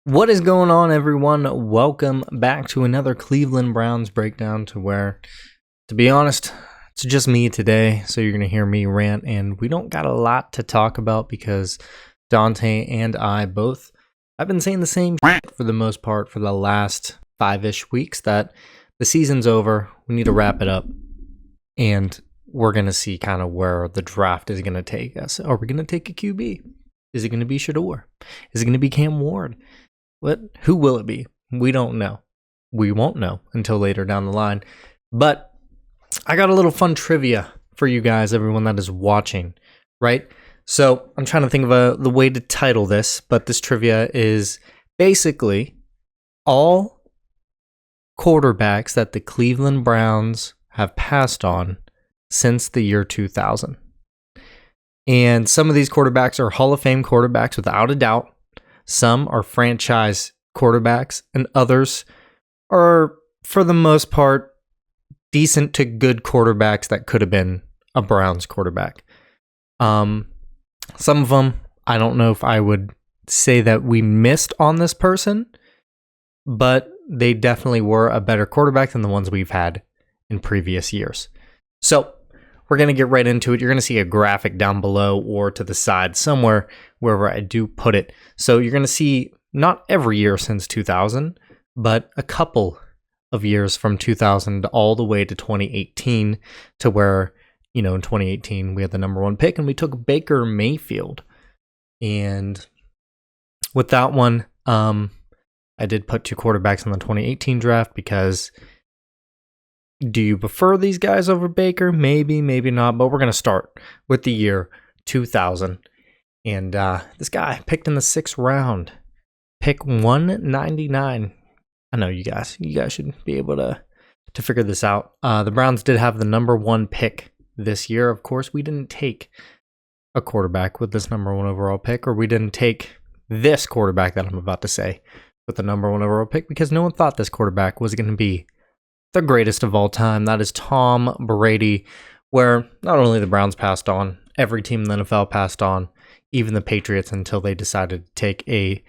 What is going on, everyone? Welcome back to another Cleveland Browns breakdown to where, to be honest, it's just me today, so you're going to hear me rant, and we don't got a lot to talk about because Dante and I both have been saying the same shit for the most part for the last 5-ish weeks that the season's over, we need to wrap it up, and we're going to see kind of where the draft is going to take us. Are we going to take a QB? Is it going to be Shador? Is it going to be Cam Ward? Who will it be? We don't know. We won't know until later down the line. But I got a little fun trivia for you guys, everyone that is watching, right? So I'm trying to think of the way to title this, but this trivia is basically all quarterbacks that the Cleveland Browns have passed on since the year 2000. And some of these quarterbacks are Hall of Fame quarterbacks without a doubt. Some are franchise quarterbacks, and others are, for the most part, decent to good quarterbacks that could have been a Browns quarterback. Some of them, I don't know if I would say that we missed on this person, but they definitely were a better quarterback than the ones we've had in previous years. So we're going to get right into it. You're going to see a graphic down below or to the side somewhere, wherever I do put it. So you're going to see not every year since 2000, but a couple of years from 2000 all the way to 2018 to where, in 2018 we had the number one pick and we took Baker Mayfield. And with that one, I did put two quarterbacks in the 2018 draft because do you prefer these guys over Baker? Maybe, maybe not, but we're going to start with the year 2000. And this guy picked in the 6th round, pick 199. I know you guys should be able to figure this out. The Browns did have the number one pick this year. Of course, we didn't take a quarterback with this number one overall pick, or we didn't take this quarterback that I'm about to say with the number one overall pick because no one thought this quarterback was going to be the greatest of all time. That is Tom Brady, where not only the Browns passed on, every team in the NFL passed on, even the Patriots until they decided to take a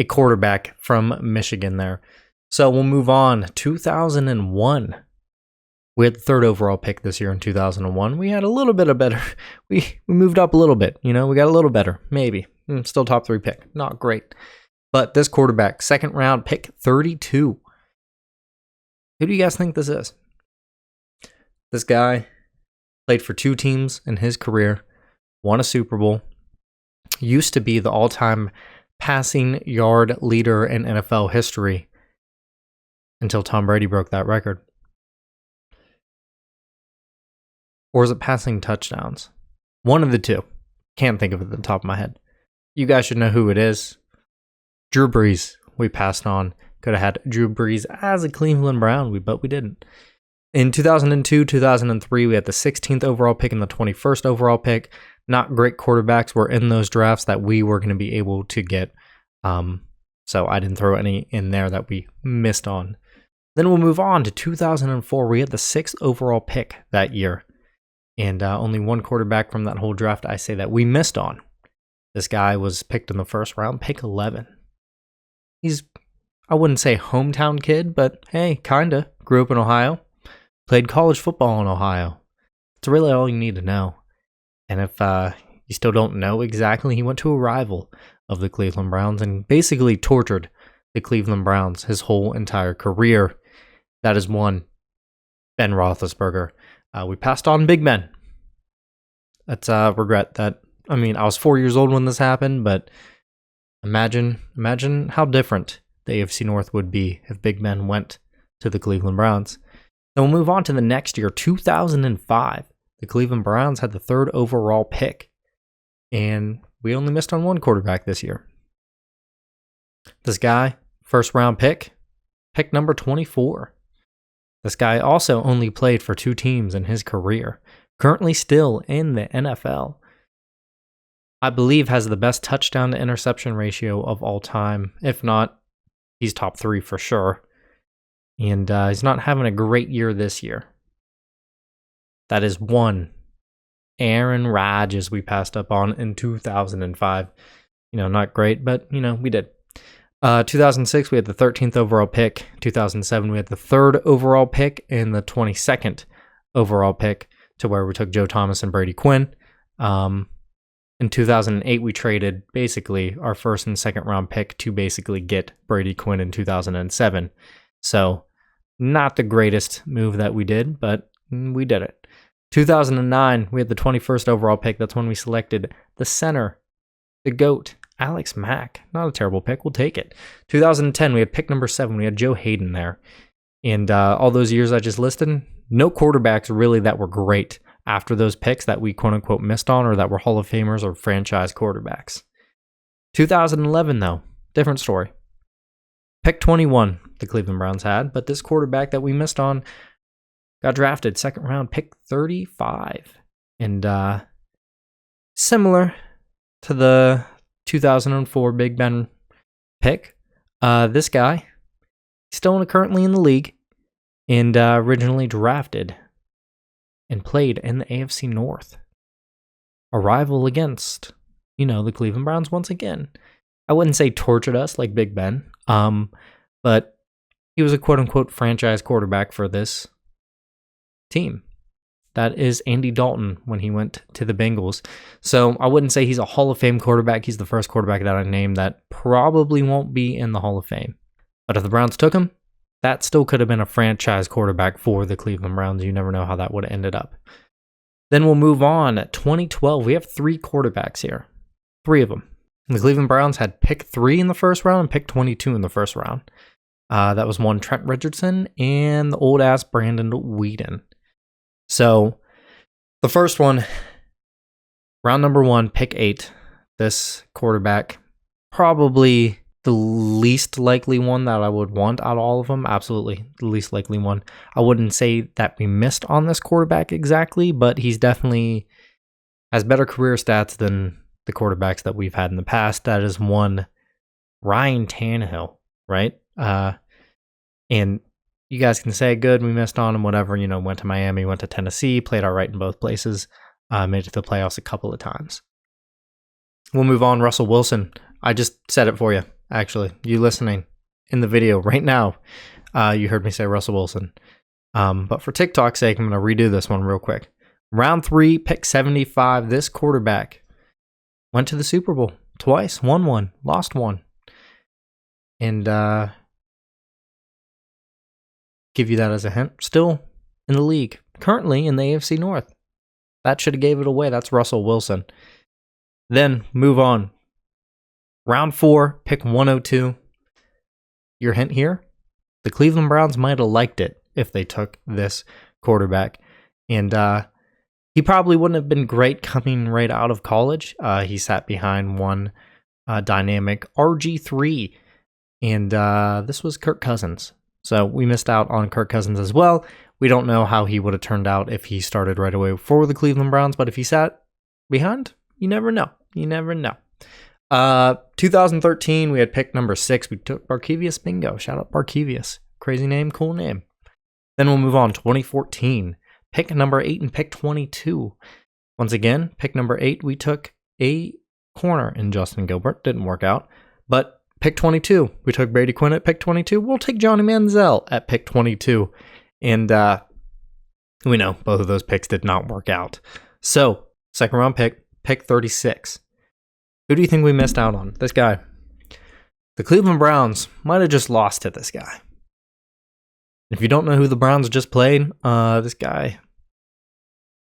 quarterback from Michigan there. So we'll move on. 2001. We had the 3rd overall pick this year in 2001. We had a little bit of better. We moved up a little bit. We got a little better. Maybe. Still top 3 pick. Not great. But this quarterback, 2nd round, pick 32. Who do you guys think this is? This guy played for 2 teams in his career, won a Super Bowl, used to be the all-time passing yard leader in NFL history until Tom Brady broke that record. Or is it passing touchdowns? One of the two. Can't think of it at the top of my head. You guys should know who it is. Drew Brees. We passed on. Could have had Drew Brees as a Cleveland Brown, but we didn't. In 2002, 2003, we had the 16th overall pick and the 21st overall pick. Not great quarterbacks were in those drafts that we were going to be able to get. So I didn't throw any in there that we missed on. Then we'll move on to 2004. We had the 6th overall pick that year. And only one quarterback from that whole draft I say that we missed on. This guy was picked in the 1st round, pick 11. I wouldn't say hometown kid, but hey, kinda. Grew up in Ohio. Played college football in Ohio. It's really all you need to know. And if you still don't know exactly, he went to a rival of the Cleveland Browns and basically tortured the Cleveland Browns his whole entire career. That is one, Ben Roethlisberger. We passed on Big Ben. That's regret that. I was 4 years old when this happened, but imagine how different the AFC North would be if Big Ben went to the Cleveland Browns. Then we'll move on to the next year, 2005. The Cleveland Browns had the 3rd overall pick, and we only missed on one quarterback this year. This guy, 1st round pick number 24. This guy also only played for 2 teams in his career, currently still in the NFL. I believe has the best touchdown to interception ratio of all time. If not, he's top 3 for sure. And he's not having a great year this year. That is one. Aaron Rodgers we passed up on in 2005. Not great, but, we did. 2006, we had the 13th overall pick. 2007, we had the 3rd overall pick and the 22nd overall pick, to where we took Joe Thomas and Brady Quinn. In 2008, we traded basically our 1st and 2nd round pick to basically get Brady Quinn in 2007. So not the greatest move that we did, but we did it. 2009, we had the 21st overall pick. That's when we selected the center, the GOAT, Alex Mack. Not a terrible pick. We'll take it. 2010, we had pick number 7. We had Joe Hayden there. And all those years I just listed, no quarterbacks really that were great after those picks that we quote-unquote missed on, or that were Hall of Famers or franchise quarterbacks. 2011, though, different story. Pick 21, the Cleveland Browns had, but this quarterback that we missed on got drafted 2nd round, pick 35. And similar to the 2004 Big Ben pick, this guy, still currently in the league, and originally drafted and played in the AFC North. A rival against, the Cleveland Browns once again. I wouldn't say tortured us like Big Ben, but he was a quote-unquote franchise quarterback for this team. That is Andy Dalton when he went to the Bengals. So I wouldn't say he's a Hall of Fame quarterback. He's the first quarterback that I named that probably won't be in the Hall of Fame. But if the Browns took him, that still could have been a franchise quarterback for the Cleveland Browns. You never know how that would have ended up. Then we'll move on. 2012, we have 3 quarterbacks here. 3 of them. The Cleveland Browns had pick 3 in the 1st round and pick 22 in the 1st round. That was one Trent Richardson and the old-ass Brandon Whedon. So the first one, round number 1, pick 8. This quarterback, probably the least likely one that I would want out of all of them. Absolutely the least likely one. I wouldn't say that we missed on this quarterback exactly, but he's definitely has better career stats than the quarterbacks that we've had in the past. That is one Ryan Tannehill, right? And you guys can say, good, we missed on him, whatever. Went to Miami, went to Tennessee, played all right in both places, made it to the playoffs a couple of times. We'll move on. Russell Wilson. I just said it for you. Actually, you listening in the video right now, you heard me say Russell Wilson. But for TikTok's sake, I'm going to redo this one real quick. Round 3, pick 75. This quarterback went to the Super Bowl twice, won one, lost one. And give you that as a hint. Still in the league, currently in the AFC North. That should have gave it away. That's Russell Wilson. Then move on. Round 4, pick 102. Your hint here? The Cleveland Browns might have liked it if they took this quarterback. And he probably wouldn't have been great coming right out of college. He sat behind one dynamic RG3. And this was Kirk Cousins. So we missed out on Kirk Cousins as well. We don't know how he would have turned out if he started right away for the Cleveland Browns. But if he sat behind, you never know. You never know. 2013, we had pick number 6. We took Barkevius Bingo. Shout out Barkevius. Crazy name, cool name. Then we'll move on. 2014, pick number 8 and pick 22. Once again, pick number 8, we took a corner in Justin Gilbert. Didn't work out. But pick 22, we took Brady Quinn at pick 22. We'll take Johnny Manziel at pick 22. And we know both of those picks did not work out. So, 2nd round pick 36. Who do you think we missed out on? This guy. The Cleveland Browns might have just lost to this guy. If you don't know who the Browns just played, this guy,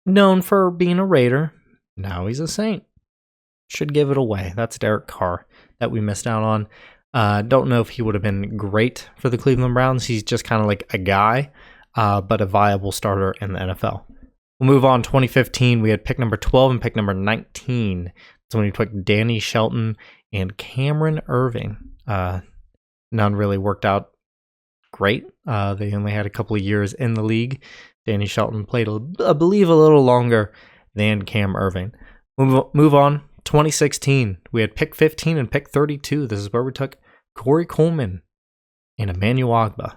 known for being a Raider, now he's a Saint. Should give it away. That's Derrick Carr that we missed out on. Don't know if he would have been great for the Cleveland Browns. He's just kind of like a guy, but a viable starter in the NFL. We'll move on. 2015, we had pick number 12 and pick number 19. So when we took Danny Shelton and Cameron Irving, none really worked out great. They only had a couple of years in the league. Danny Shelton played, I believe, a little longer than Cam Irving. We'll move on. 2016, we had pick 15 and pick 32. This is where we took Corey Coleman and Emmanuel Ogbah.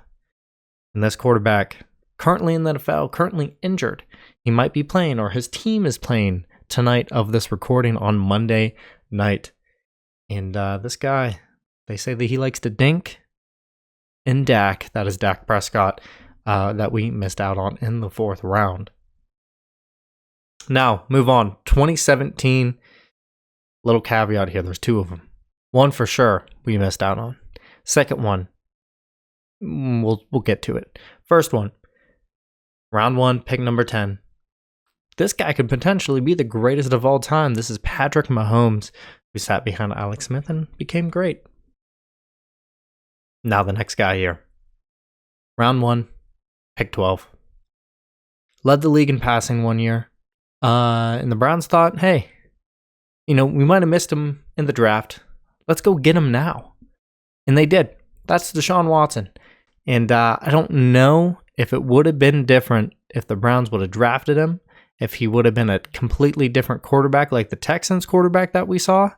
And this quarterback, currently in the NFL, currently injured. He might be playing, or his team is playing tonight of this recording on Monday night. And this guy, They say that he likes to dink. And Dak, that is Dak Prescott, that we missed out on in the 4th round. Now, move on. 2017, little caveat here. There's 2 of them. One for sure we missed out on. Second one, we'll get to it. First one, round 1, pick number 10. This guy could potentially be the greatest of all time. This is Patrick Mahomes, who sat behind Alex Smith and became great. Now the next guy here. Round 1, pick 12. Led the league in passing one year. And the Browns thought, hey, we might have missed him in the draft. Let's go get him now. And they did. That's Deshaun Watson. And I don't know if it would have been different if the Browns would have drafted him, if he would have been a completely different quarterback like the Texans quarterback that we saw,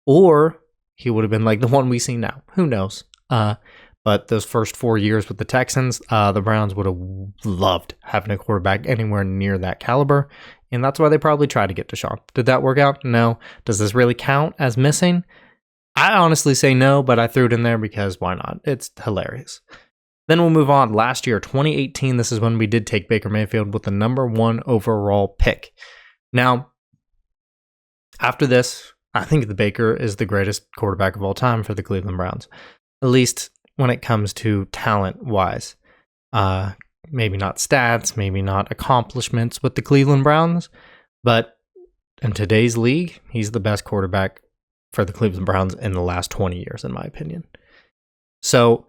or he would have been like the one we see now. Who knows? But those first 4 years with the Texans, the Browns would have loved having a quarterback anywhere near that caliber, and that's why they probably tried to get Deshaun. Did that work out? No. Does this really count as missing? I honestly say no, but I threw it in there because why not? It's hilarious. Then we'll move on. Last year, 2018, this is when we did take Baker Mayfield with the number 1 overall pick. Now, after this, I think the Baker is the greatest quarterback of all time for the Cleveland Browns, at least when it comes to talent-wise. Maybe not stats, maybe not accomplishments with the Cleveland Browns, but in today's league, he's the best quarterback for the Cleveland Browns in the last 20 years, in my opinion. So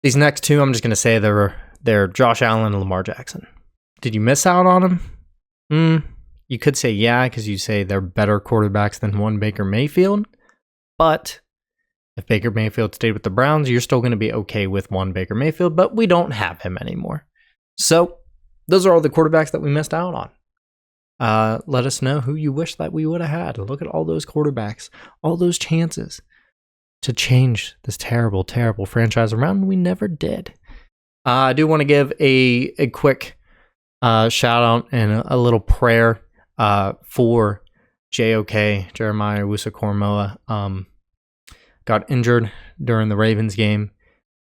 these next 2, I'm just going to say they're Josh Allen and Lamar Jackson. Did you miss out on them? You could say yeah, because you say they're better quarterbacks than one Baker Mayfield. But if Baker Mayfield stayed with the Browns, you're still going to be okay with one Baker Mayfield, but we don't have him anymore. So those are all the quarterbacks that we missed out on. Let us know who you wish that we would have had. Look at all those quarterbacks, all those chances to change this terrible, terrible franchise around. We never did. I do want to give a quick shout out and a little prayer for JOK, Jeremiah Owusu-Koramoah. Got injured during the Ravens game.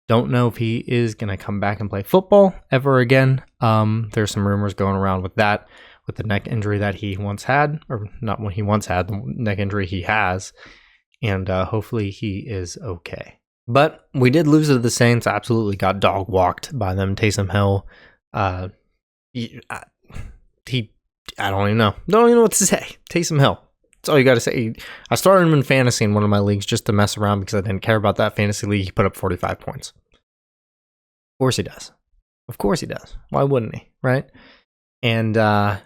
Don't know if he is going to come back and play football ever again. There's some rumors going around with that, with the neck injury that he once had, or not what he once had, the neck injury he has. And hopefully he is okay. But we did lose to the Saints. Absolutely got dog walked by them. Taysom Hill. I don't even know. Don't even know what to say. Taysom Hill. That's all you got to say. I started him in fantasy in one of my leagues just to mess around because I didn't care about that fantasy league. He put up 45 points. Of course he does. Of course he does. Why wouldn't he? Right? And yeah,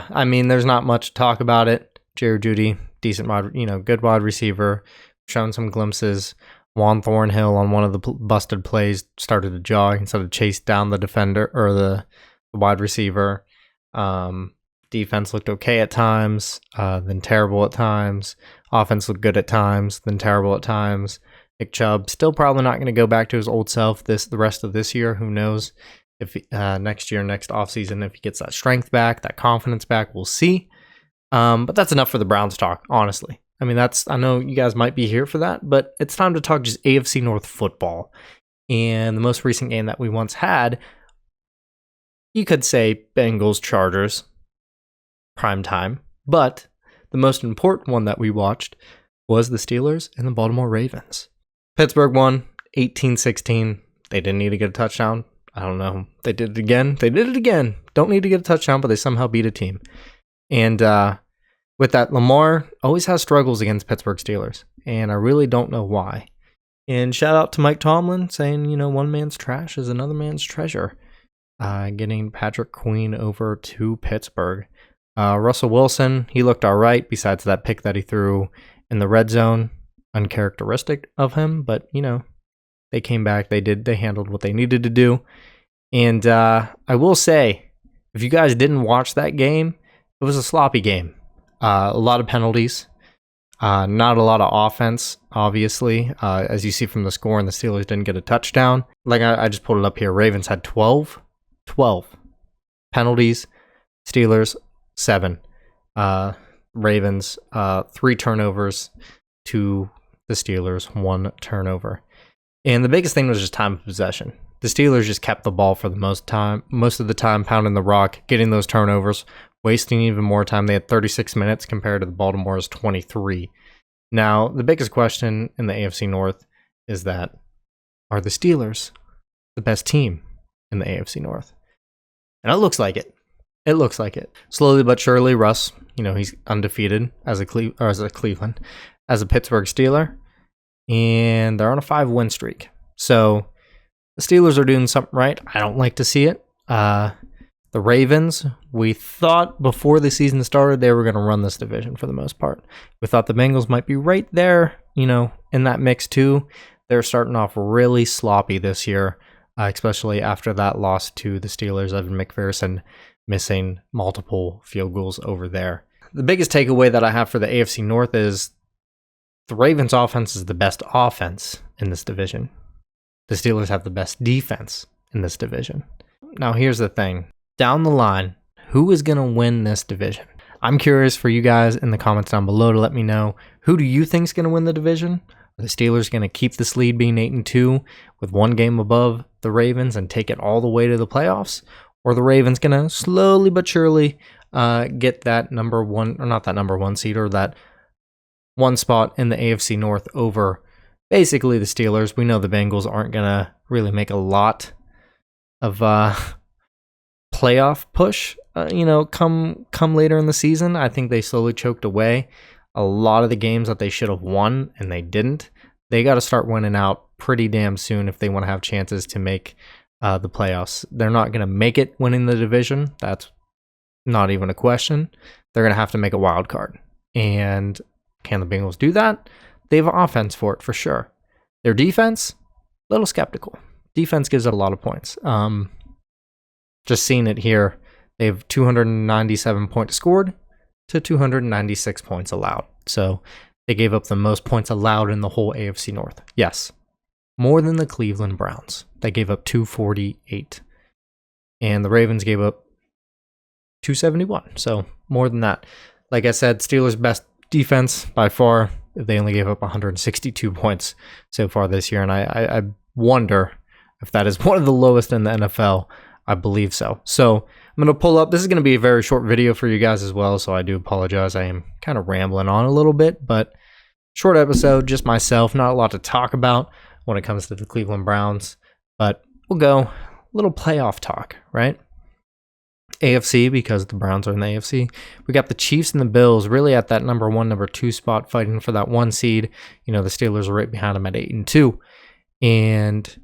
I mean, there's not much to talk about it. Jerry Jeudy, decent good wide receiver. Shown some glimpses. Juan Thornhill on one of the busted plays started to jog instead of chase down the defender or the wide receiver. Defense looked okay at times, then terrible at times. Offense looked good at times, then terrible at times. Nick Chubb still probably not going to go back to his old self the rest of this year. Who knows if next offseason, if he gets that strength back, that confidence back, we'll see. But that's enough for the Browns talk, honestly. I mean, I know you guys might be here for that, but it's time to talk just AFC North football. And the most recent game that we once had, you could say Bengals Chargers prime time, but the most important one that we watched was the Steelers and the Baltimore Ravens. Pittsburgh won 18-16. They didn't need to get a touchdown. I don't know. They did it again. Don't need to get a touchdown, but they somehow beat a team. And with that, Lamar always has struggles against Pittsburgh Steelers, and I really don't know why. And shout out to Mike Tomlin saying, one man's trash is another man's treasure. Getting Patrick Queen over to Pittsburgh. Russell Wilson, he looked all right besides that pick that he threw in the red zone. Uncharacteristic of him, but, they came back. They handled what they needed to do. And I will say, if you guys didn't watch that game, it was a sloppy game. A lot of penalties. Not a lot of offense, obviously. As you see from the score, and the Steelers didn't get a touchdown. Like I just pulled it up here. Ravens had 12 penalties. Steelers, 7. Ravens, 3 turnovers. to the Steelers, 1 turnover. And the biggest thing was just time of possession. The Steelers just kept the ball for the most of the time, pounding the rock, getting those turnovers, wasting even more time. They had 36 minutes compared to the Baltimore's 23. Now, the biggest question in the AFC North is that, are the Steelers the best team in the AFC North? And it looks like it. It looks like it. Slowly but surely, Russ, he's undefeated as a Pittsburgh Steeler, and they're on a 5-win streak. So the Steelers are doing something right. I don't like to see it. The Ravens, we thought before the season started they were going to run this division for the most part. We thought the Bengals might be right there, in that mix too. They're starting off really sloppy this year, especially after that loss to the Steelers. Evan McPherson missing multiple field goals over there. The biggest takeaway that I have for the AFC North is the Ravens' offense is the best offense in this division. The Steelers have the best defense in this division. Now, here's the thing. Down the line, who is going to win this division? I'm curious for you guys in the comments down below to let me know, who do you think is going to win the division? Are the Steelers going to keep this lead being 8-2 with 1 game above the Ravens and take it all the way to the playoffs? Or the Ravens going to slowly but surely get that number one, or not that number 1 seed, or that 1 spot in the AFC North over basically the Steelers? We know the Bengals aren't going to really make a lot of playoff push, come later in the season. I think they slowly choked away a lot of the games that they should have won, and they didn't. They got to start winning out pretty damn soon if they want to have chances to make the playoffs. They're not going to make it winning the division. That's not even a question. They're going to have to make a wild card. And can the Bengals do that? They have offense for it, for sure. Their defense, a little skeptical. Defense gives up a lot of points. Just seeing it here, they have 297 points scored to 296 points allowed. So they gave up the most points allowed in the whole AFC North. Yes, more than the Cleveland Browns. They gave up 248. And the Ravens gave up 271. So more than that. Like I said, Steelers' best defense by far. They only gave up 162 points so far this year. And I wonder if that is one of the lowest in the NFL. I believe so. So I'm going to pull up. This is going to be a very short video for you guys as well, so I do apologize. I am kind of rambling on a little bit, but short episode, just myself. Not a lot to talk about when it comes to the Cleveland Browns, but we'll go a little playoff talk, right? AFC, because the Browns are in the AFC. We got the Chiefs and the Bills really at that number 1, number 2 spot, fighting for that 1 seed. The Steelers are right behind them at 8-2. And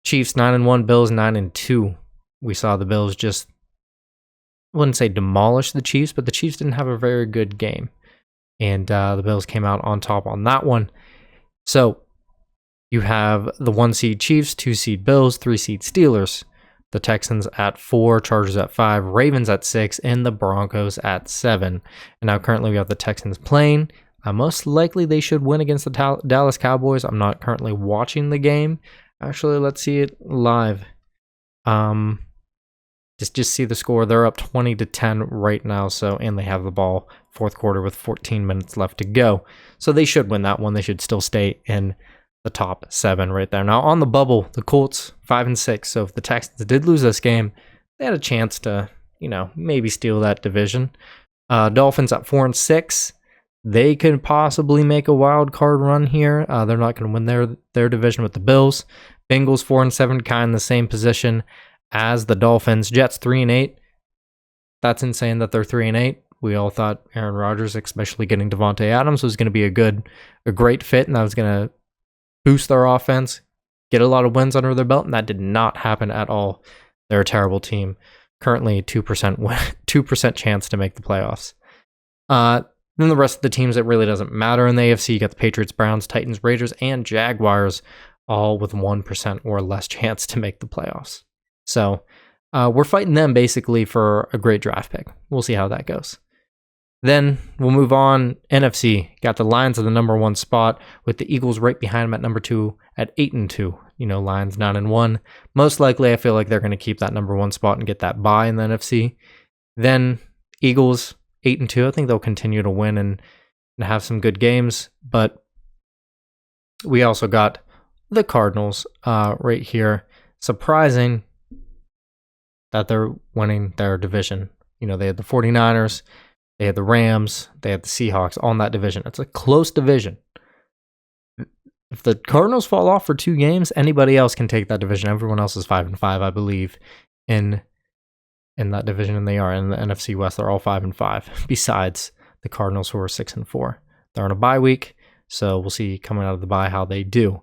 Chiefs 9-1, Bills 9-2. We saw the Bills just, I wouldn't say demolish the Chiefs, but the Chiefs didn't have a very good game. And the Bills came out on top on that one. So you have the 1 seed Chiefs, 2 seed Bills, 3 seed Steelers. The Texans at 4, Chargers at 5, Ravens at 6, and the Broncos at 7. And now currently we have the Texans playing. Most likely they should win against the Dallas Cowboys. I'm not currently watching the game. Actually, let's see it live. Just see the score. They're up 20-10 right now. So, and they have the ball 4th quarter with 14 minutes left to go. So they should win that one. They should still stay in the top 7 right there. Now on the bubble, the Colts 5-6. So if the Texans did lose this game, they had a chance to, maybe steal that division. Dolphins at 4-6. They could possibly make a wild card run here. They're not going to win their division with the Bills. Bengals 4-7, kind of the same position as the Dolphins. Jets 3-8. That's insane that they're 3-8. We all thought Aaron Rodgers, especially getting Devontae Adams, was going to be a great fit, and that was going to boost their offense, get a lot of wins under their belt, and that did not happen at all. They're a terrible team. Currently 2% chance to make the playoffs. Then the rest of the teams, it really doesn't matter in the AFC. You got the Patriots, Browns, Titans, Raiders, and Jaguars, all with 1% or less chance to make the playoffs. So we're fighting them basically for a great draft pick. We'll see how that goes. Then we'll move on. NFC, got the Lions at the number 1 spot with the Eagles right behind them at number 2 at 8-2. Lions 9-1. Most likely, I feel like they're going to keep that number 1 spot and get that bye in the NFC. Then Eagles 8-2. I think they'll continue to win and have some good games, but we also got the Cardinals right here. Surprising that they're winning their division. You know, they had the 49ers, they had the Rams, they had the Seahawks on that division. It's a close division. If the Cardinals fall off for 2 games, anybody else can take that division. Everyone else is 5-5, I believe, in that division, and they are in the NFC West. They're all 5-5. Besides the Cardinals, who are 6-4. They're on a bye week, so we'll see coming out of the bye how they do.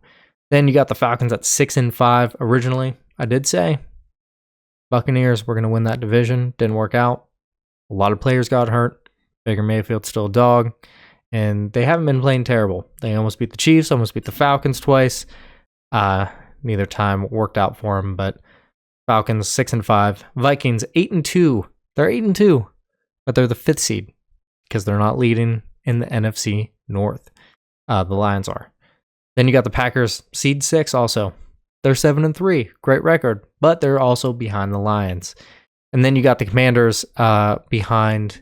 Then you got the Falcons at 6-5. Originally, I did say Buccaneers were going to win that division. Didn't work out. A lot of players got hurt. Baker Mayfield's still a dog. And they haven't been playing terrible. They almost beat the Chiefs, almost beat the Falcons twice. Neither time worked out for them, but Falcons 6-5. Vikings 8-2. They're 8-2, but they're the 5th seed because they're not leading in the NFC North. The Lions are. Then you got the Packers, seed 6 also. They're 7-3. Great record, but they're also behind the Lions. And then you got the Commanders behind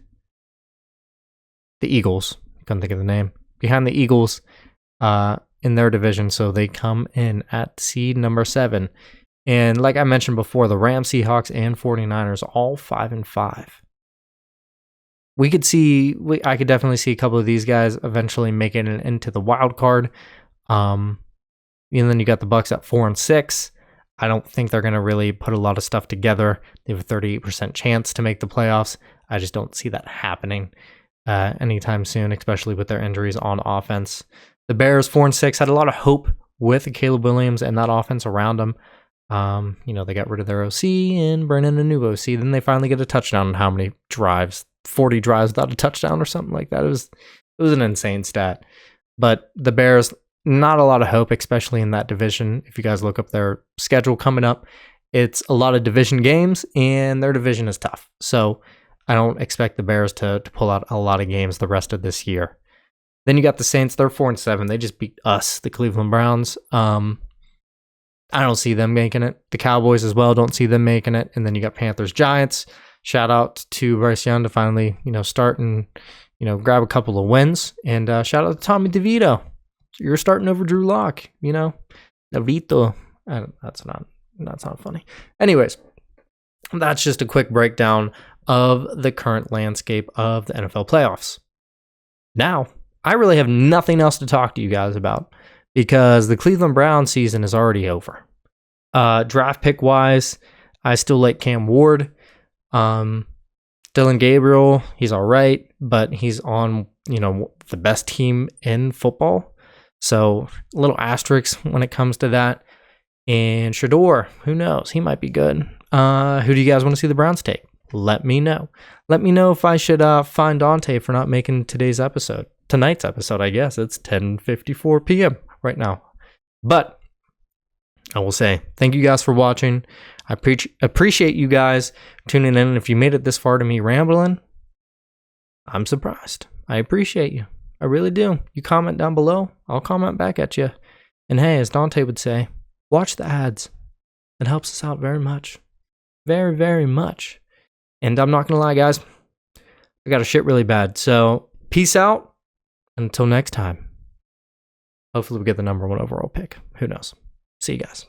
the Eagles. Couldn't think of the name. Behind the Eagles in their division, so they come in at seed number 7. And like I mentioned before, the Rams, Seahawks, and 49ers all 5-5. I could definitely see a couple of these guys eventually making it into the wild card. And then you got the Bucs at 4-6. I don't think they're going to really put a lot of stuff together. They have a 38% chance to make the playoffs. I just don't see that happening anytime soon, especially with their injuries on offense. The Bears, 4-6, had a lot of hope with Caleb Williams and that offense around them. They got rid of their OC and bring in a new OC. Then they finally get a touchdown on how many drives? 40 drives without a touchdown or something like that. It was an insane stat. But the Bears, not a lot of hope, especially in that division. If you guys look up their schedule coming up, it's a lot of division games, and their division is tough. So I don't expect the Bears to pull out a lot of games the rest of this year. Then you got the Saints. They're 4-7. They just beat us, the Cleveland Browns. I don't see them making it. The Cowboys as well, don't see them making it. And then you got Panthers, Giants. Shout out to Bryce Young to finally, start and, grab a couple of wins. And shout out to Tommy DeVito. You're starting over Drew Lock, DeVito. That's not funny. Anyways, that's just a quick breakdown of the current landscape of the NFL playoffs. Now, I really have nothing else to talk to you guys about because the Cleveland Browns season is already over. Draft pick wise, I still like Cam Ward. Dylan Gabriel, he's all right, but he's on, the best team in football. So a little asterisk when it comes to that. And Shador, who knows? He might be good. Who do you guys want to see the Browns take? Let me know. Let me know if I should find Dante for not making tonight's episode, I guess. It's 10:54 p.m. right now. But I will say thank you guys for watching. I appreciate you guys tuning in. If you made it this far to me rambling, I'm surprised. I appreciate you. I really do. You comment down below, I'll comment back at you. And hey, as Dante would say, watch the ads. It helps us out very much. Very, very much. And I'm not going to lie, guys. I got a shit really bad. So peace out. Until next time. Hopefully we get the number 1 overall pick. Who knows? See you guys.